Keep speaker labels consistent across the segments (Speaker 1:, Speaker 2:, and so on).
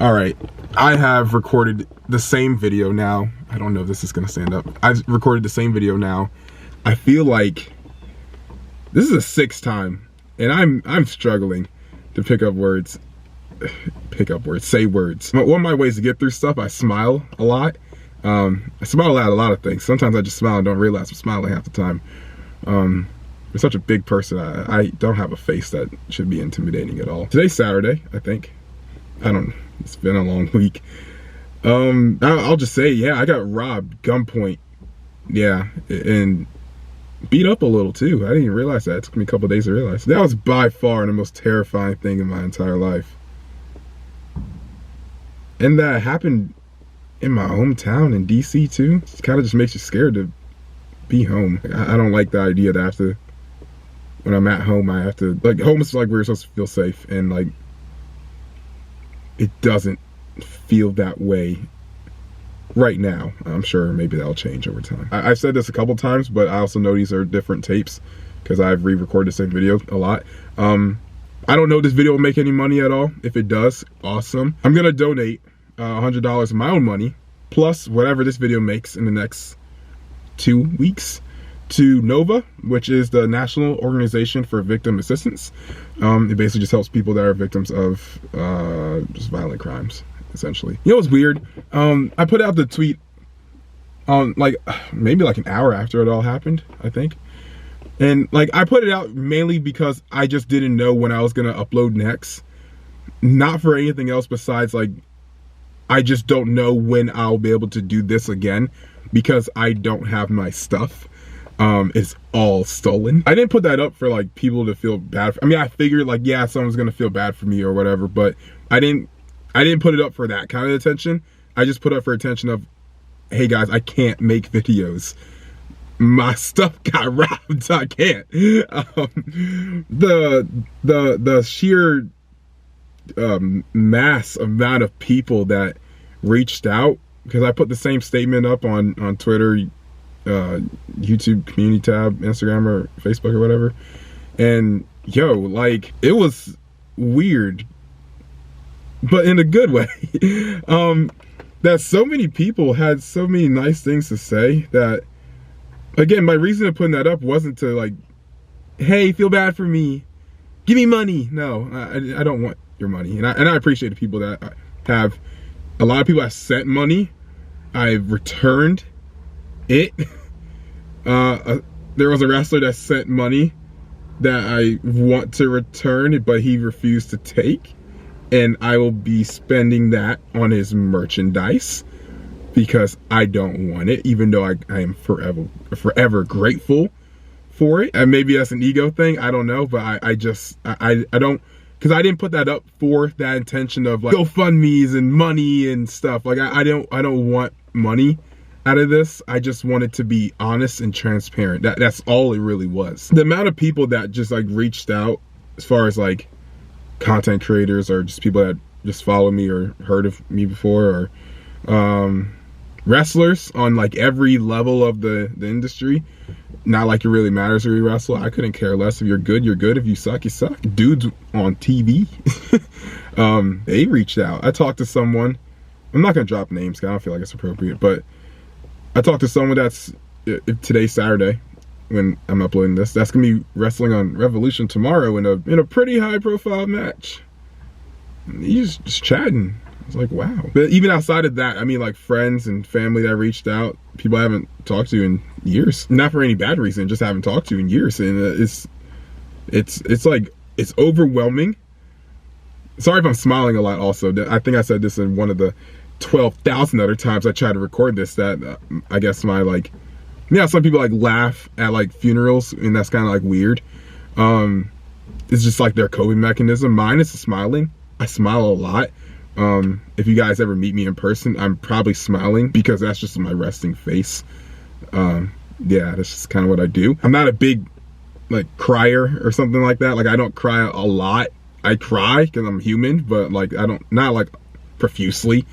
Speaker 1: All right, I have recorded the same video now. I don't know if this is gonna stand up. I've recorded the same video now. I feel like this is the 6th time, and I'm struggling to say words. One of my ways to get through stuff, I smile a lot. I smile at a lot of things. Sometimes I just smile and don't realize I'm smiling half the time. I'm such a big person. I don't have a face that should be intimidating at all. Today's Saturday, I think. I don't know. It's been a long week. I'll just say, yeah, I got robbed, gunpoint. Yeah, and beat up a little too. I didn't even realize that. It took me a couple days to realize. That was by far the most terrifying thing in my entire life. And that happened in my hometown in DC too. It kind of just makes you scared to be home. I don't like the idea that when I'm at home, I have to, like, home is like where you're supposed to feel safe, and like, it doesn't feel that way right now. I'm sure maybe that'll change over time. I've said this a couple times, but I also know these are different tapes because I've re-recorded the same video a lot. I don't know if this video will make any money at all. If it does, awesome. I'm gonna donate $100 of my own money, plus whatever this video makes in the next 2 weeks, to NOVA, which is the National Organization for Victim Assistance. It basically just helps people that are victims of just violent crimes, essentially. You know what's weird? I put out the tweet on maybe like an hour after it all happened, I think. And like, I put it out mainly because I just didn't know when I was gonna upload next. Not for anything else besides, like, I just don't know when I'll be able to do this again because I don't have my stuff. It's all stolen. I didn't put that up for like people to feel bad. I mean, I figured like, yeah, someone's gonna feel bad for me or whatever, but I didn't put it up for that kind of attention. I just put up for attention of, hey guys, I can't make videos. My stuff got robbed. I can't. The sheer mass amount of people that reached out, because I put the same statement up on Twitter, YouTube community tab, Instagram or Facebook or whatever, and yo, like, it was weird, but in a good way. That so many people had so many nice things to say that, again, my reason of putting that up wasn't to like, hey, feel bad for me, give me money. No, I don't want your money, and I appreciate the people that have. A lot of people have sent money. I've returned it. There was a wrestler that sent money that I want to return, but he refused to take, and I will be spending that on his merchandise because I don't want it, even though I am forever grateful for it. And maybe that's an ego thing, I don't know, but I don't, because I didn't put that up for that intention of like GoFundMe's and money and stuff. Like, I don't want money out of this. I just want it to be honest and transparent. That's all it really was. The amount of people that just like reached out, as far as like content creators or just people that just follow me or heard of me before, or wrestlers on like every level of the industry. Not like it really matters who you wrestle. I couldn't care less. If you're good, you're good. If you suck, you suck. Dudes on TV, they reached out. I talked to someone, I'm not gonna drop names because I don't feel like it's appropriate, but I talked to someone that's, today's Saturday when I'm uploading this, that's gonna be wrestling on Revolution tomorrow in a pretty high profile match. He's just chatting. I was like, wow. But even outside of that, I mean, like, friends and family that reached out, people I haven't talked to in years. Not for any bad reason, just haven't talked to in years. And it's like, it's overwhelming. Sorry if I'm smiling a lot also. I think I said this in one of the 12,000 other times I tried to record this, that I guess my, like, yeah, some people like laugh at like funerals, and that's kind of like weird. It's just like their coping mechanism. Mine is smiling. I smile a lot. If you guys ever meet me in person, I'm probably smiling because that's just my resting face. Yeah, that's just kind of what I do. I'm not a big like crier or something like that. Like, I don't cry a lot. I cry because I'm human, but like, I don't, not like profusely.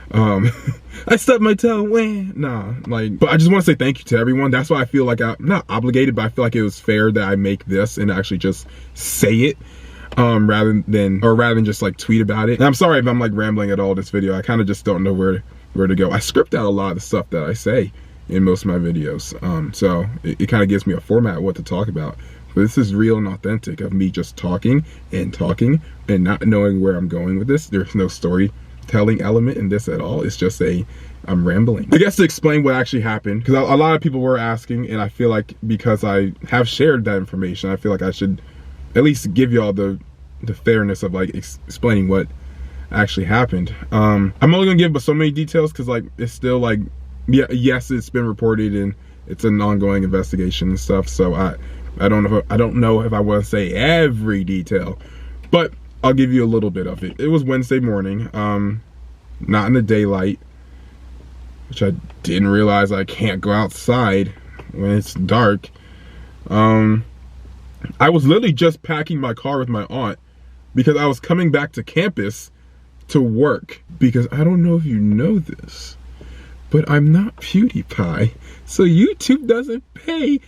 Speaker 1: I stubbed my toe, nah, like, but I just want to say thank you to everyone. That's why I feel like I'm not obligated, but I feel like it was fair that I make this and actually just say it. rather than just like tweet about it. And I'm sorry if I'm like rambling at all this video. I kind of just don't know where to go. I script out a lot of the stuff that I say in most of my videos. So it kind of gives me a format of what to talk about. But this is real and authentic of me just talking and not knowing where I'm going with this. There's no storytelling element in this at all. It's just I'm rambling. I guess to explain what actually happened, because a lot of people were asking, and I feel like because I have shared that information, I feel like I should at least give y'all the fairness of like explaining what actually happened. I'm only gonna give but so many details because like it's still like, yeah, yes, it's been reported and it's an ongoing investigation and stuff. So I don't know if I want to say every detail, but I'll give you a little bit of it. It was Wednesday morning, not in the daylight, which I didn't realize I can't go outside when it's dark. I was literally just packing my car with my aunt because I was coming back to campus to work. Because I don't know if you know this, but I'm not PewDiePie, so YouTube doesn't pay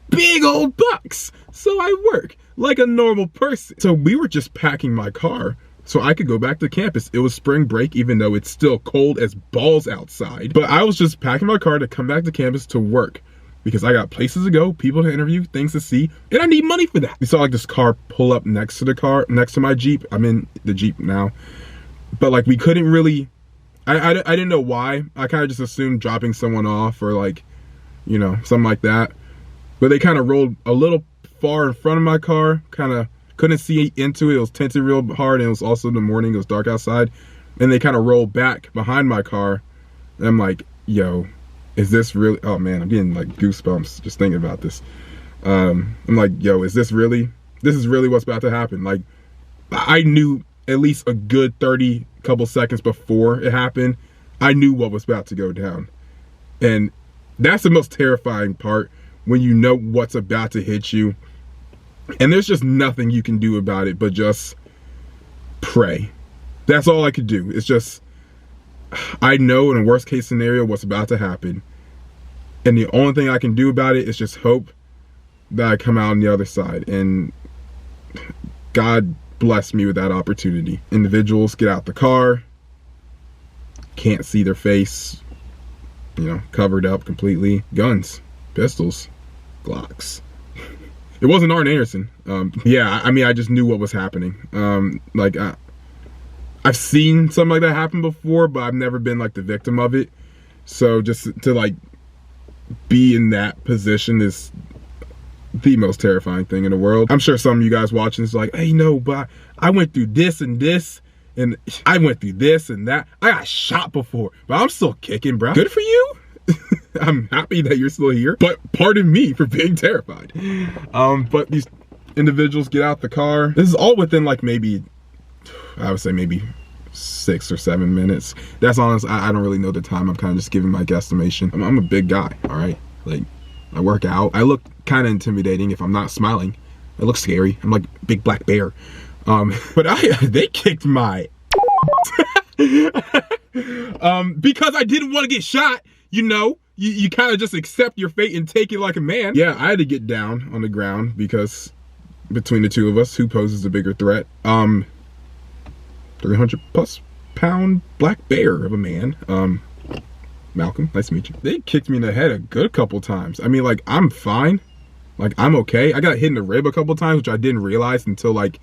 Speaker 1: big old bucks. So I work like a normal person. So we were just packing my car so I could go back to campus. It was spring break, even though it's still cold as balls outside. But I was just packing my car to come back to campus to work because I got places to go, people to interview, things to see, and I need money for that. We saw like this car pull up next to my Jeep. I'm in the Jeep now. But like we couldn't really, I didn't know why. I kind of just assumed dropping someone off or like, you know, something like that. But they kind of rolled a little far in front of my car, kind of couldn't see into it. It was tinted real hard, and it was also the morning, it was dark outside. And they kind of rolled back behind my car. And I'm like, yo, is this really, oh man, I'm getting like goosebumps just thinking about this. I'm like, yo, this is really what's about to happen. Like, I knew at least a good 30 couple seconds before it happened, I knew what was about to go down. And that's the most terrifying part, when you know what's about to hit you and there's just nothing you can do about it but just pray. That's all I could do. It's just, I know in a worst case scenario what's about to happen, and the only thing I can do about it is just hope that I come out on the other side. And God bless me with that opportunity. Individuals get out the car, can't see their face, you know, covered up completely. Guns, pistols, Glocks. It wasn't Arn Anderson. Yeah, I mean, I just knew what was happening. Like, I've seen something like that happen before, but I've never been like the victim of it. So just to like be in that position is the most terrifying thing in the world. I'm sure some of you guys watching is like, hey, no, but I went through this and this, and I went through this and that. I got shot before, but I'm still kicking, bro. Good for you. I'm happy that you're still here, but pardon me for being terrified. But these individuals get out the car. This is all within like maybe, I would say maybe 6 or 7 minutes. That's honest, I don't really know the time. I'm kind of just giving my guesstimation. I'm a big guy, all right? Like, I work out. I look kind of intimidating if I'm not smiling. I look scary. I'm like big black bear. But they kicked my because I didn't want to get shot, you know. You kind of just accept your fate and take it like a man. Yeah, I had to get down on the ground because between the two of us, who poses the bigger threat? 300+ pound black bear of a man. Malcolm, nice to meet you. They kicked me in the head a good couple times. I mean, like, I'm fine. Like, I'm okay. I got hit in the rib a couple times, which I didn't realize until like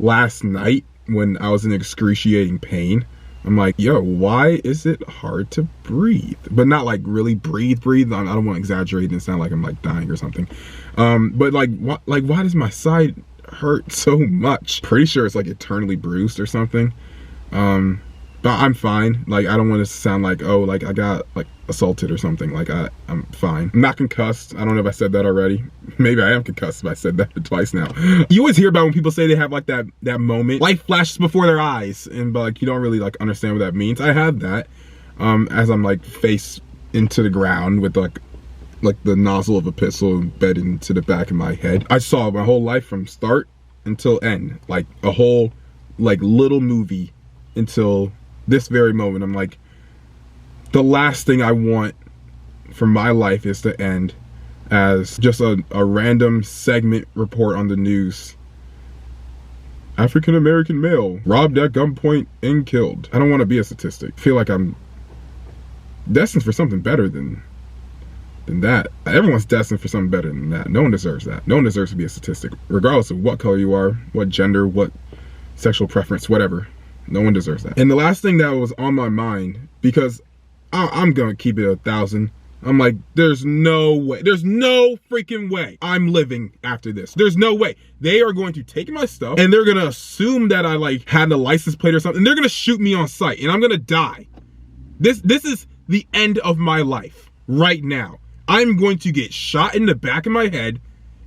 Speaker 1: last night when I was in excruciating pain. I'm like, yo, why is it hard to breathe? But not like really breathe. I don't want to exaggerate and sound like I'm like dying or something. But like, why does my side hurt so much? Pretty sure it's like eternally bruised or something. But I'm fine. Like, I don't want to sound like, oh, like I got like assaulted or something. Like, I'm fine. I'm not concussed. I don't know if I said that already. Maybe I am concussed if I said that twice now. You always hear about when people say they have like that moment, life flashes before their eyes, and but like you don't really like understand what that means. I had that as I'm like face into the ground with like the nozzle of a pistol embedded into the back of my head. I saw my whole life from start until end, like a whole like little movie until this very moment. I'm like, the last thing I want for my life is to end as just a random segment report on the news African American male robbed at gunpoint and killed. I don't want to be a statistic. I feel like I'm destined for something better than that. Everyone's destined for something better than that. No one deserves that. No one deserves to be a statistic, regardless of what color you are, what gender, what sexual preference, whatever. No one deserves that. And the last thing that was on my mind, because I'm gonna keep it 1,000. I'm like, there's no way. There's no freaking way I'm living after this. There's no way. They are going to take my stuff and they're gonna assume that I like had a license plate or something. They're gonna shoot me on sight and I'm gonna die. This is the end of my life right now. I'm going to get shot in the back of my head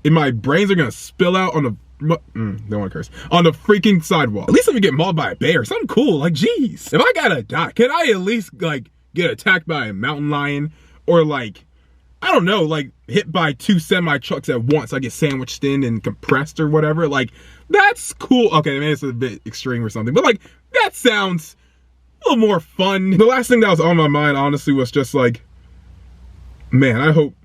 Speaker 1: and my brains are gonna spill out on the don't want to curse, on the freaking sidewalk. At least if I get mauled by a bear, something cool. Like, geez, if I gotta die, can I at least like get attacked by a mountain lion? Or like, I don't know, like hit by 2 semi trucks at once. I get sandwiched in and compressed or whatever. Like, that's cool. Okay, maybe it's a bit extreme or something, but like, that sounds a little more fun. The last thing that was on my mind, honestly, was just like, man, I hope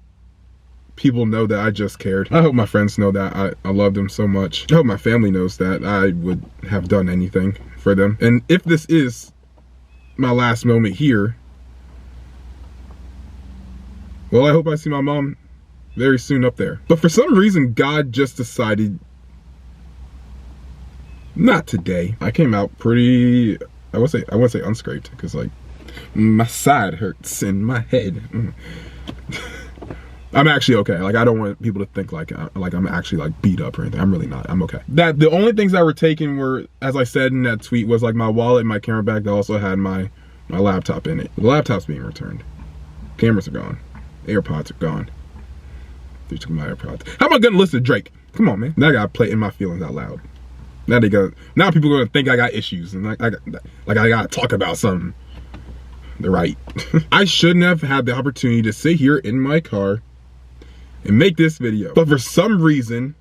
Speaker 1: people know that I just cared. I hope my friends know that I love them so much. I hope my family knows that I would have done anything for them. And if this is my last moment here, well, I hope I see my mom very soon up there. But for some reason, God just decided not today. I came out pretty, I wouldn't say unscraped, because like my side hurts in my head. I'm actually okay. Like, I don't want people to think like I'm actually like beat up or anything. I'm really not. I'm okay. The only things that were taken were, as I said in that tweet, was like my wallet and my camera bag that also had my laptop in it. The laptop's being returned. Cameras are gone. AirPods are gone. They took my AirPods. How am I gonna listen to Drake? Come on, man. Now I gotta play In My Feelings out loud. Now people are gonna think I got issues and like I gotta talk about something. They're right. I shouldn't have had the opportunity to sit here in my car and make this video. But for some reason,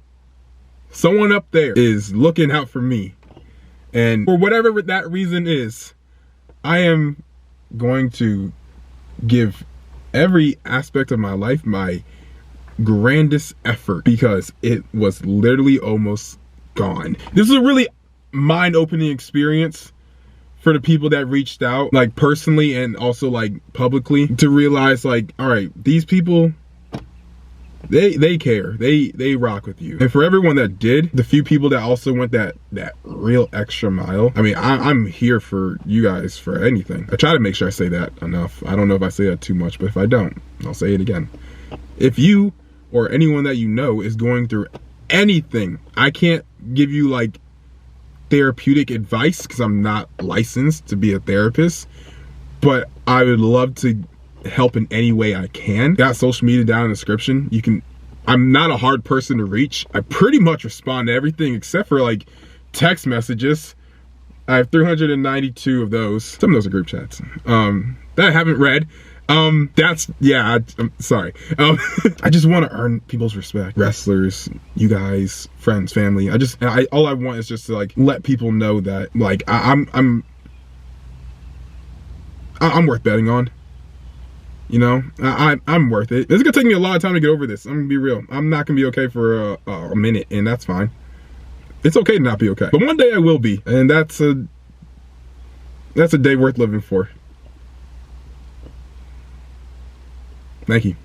Speaker 1: someone up there is looking out for me. And for whatever that reason is, I am going to give every aspect of my life my grandest effort, because it was literally almost gone. This is a really mind-opening experience for the people that reached out, like personally and also like publicly, to realize like, all right, these people, they care, they rock with you. And for everyone that did, the few people that also went that real extra mile, I mean, I'm here for you guys for anything. I try to make sure I say that enough. I don't know if I say that too much, but if I don't, I'll say it again. If you or anyone that you know is going through anything, I can't give you like therapeutic advice because I'm not licensed to be a therapist, but I would love to help in any way I can. Got social media down in the description. I'm not a hard person to reach. I pretty much respond to everything except for like text messages. I have 392 of those. Some of those are group chats that I haven't read. I'm sorry. I just want to earn people's respect. Wrestlers, you guys, friends, family. All I want is just to like let people know that like I'm worth betting on. You know, I'm worth it. It's gonna take me a lot of time to get over this. I'm gonna be real. I'm not gonna be okay for a minute, and that's fine. It's okay to not be okay, but one day I will be, and that's a day worth living for. Thank you.